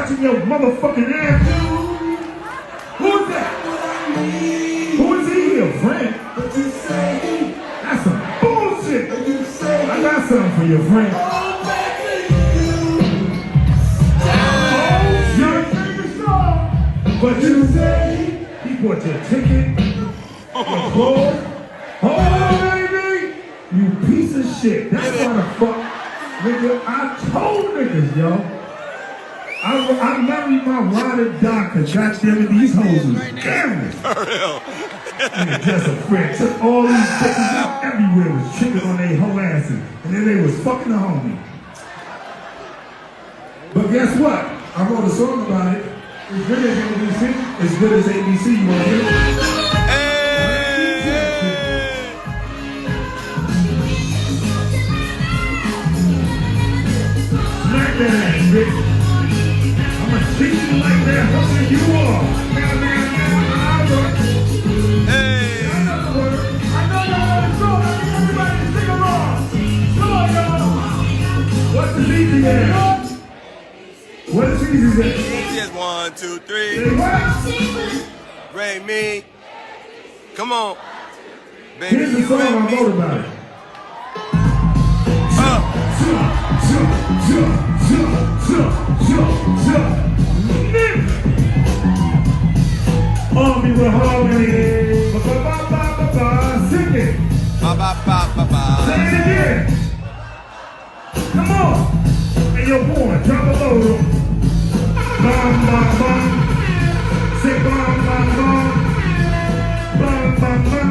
scratching your motherfucking ass. Who's that? Who is he, your friend? That's some bullshit. I got something for your friend. But you say he bought your ticket, your clothes. Oh, baby, you piece of shit. That's why the fuck, nigga, I told niggas, yo. I married my ride or die, cause goddamn it, these hoes was gamblers. For real. Nigga, just a friend. Took all these bitches out everywhere, was tricking on their whole asses. And then they was fucking the homie. But guess what? I wrote a song about it. As good as ABC, as good as ABC, you want to hear it? Smack that ass, bitch. I'ma treat you like that hustler you are. Now, Hey. I know y'all want to show. I need everybody to sing along. Come on, y'all. What's the easy at? What is easy at? Just 1, 2, 3. Say what? Ray me. Come on. Baby, Here's the you song I and me. wrote about it. Army with harmony. Sing it. Ba ba ba ba ba. Say it again. Come on. Hey, yo, boy, drop a load on. Bum, bum, bum. Say bum, bum, bum. Bum, bum, bum.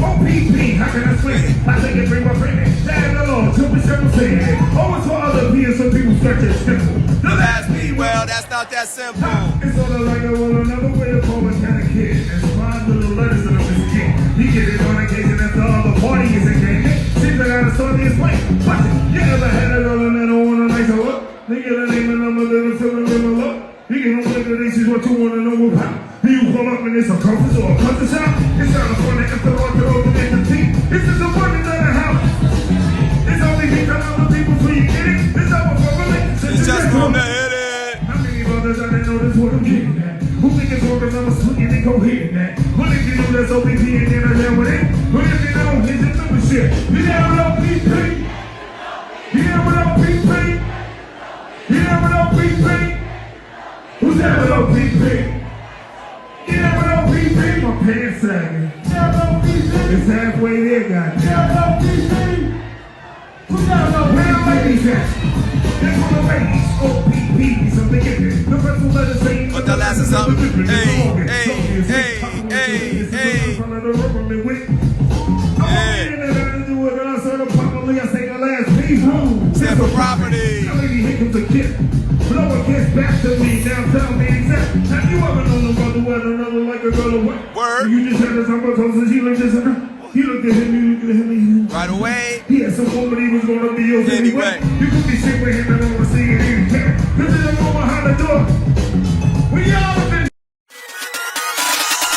O.P.P, how can I swing? I think it bring my friend. Stand alone, 2% saying. Always for other people, some people start to simple. That's me, well, that's not that simple. It's sort of like a well, another way to call a kind of kid. And find little letters in his skin. He get it on occasion after all the party is in game. Seems like I got a story his way. But you ever had it on and on a nice look? They get a name and number, little children, little look. You get no regulations, what you want to know about. You pull up and it's a compass or a compass shop. It's not a fun after all to open the team. This is a funny that I have. It's only because of the people so you get it. It's over for relationships. It's just from the hit it. How many brothers I didn't know this what I'm getting at? Who think it's working on a swinging and go hitting that? What if you know that's O.P.P and then I down with it? What if you know here's the membership? You down with O.P.P? You down with O.P.P? You down with O.P.P? Who's down with O.P.P? You down with O.P.P? My pants sagging. It's halfway there, goddamn. Who's down with O.P.P? Where the ladies at? That's for the ladies. O.P.P. Something in it. The rest will let us say. Put the last of something. Hey, hey, hey, hey, hey. Stand for property. Here comes a kid. Blower gets back to me. Now tell me exact. Have you ever known a brother with another like a girl away? Word. You just had a summer toast and she looked just at you looked at him, you looked at him. Right away. He had some woman he was gonna be yours anyway. You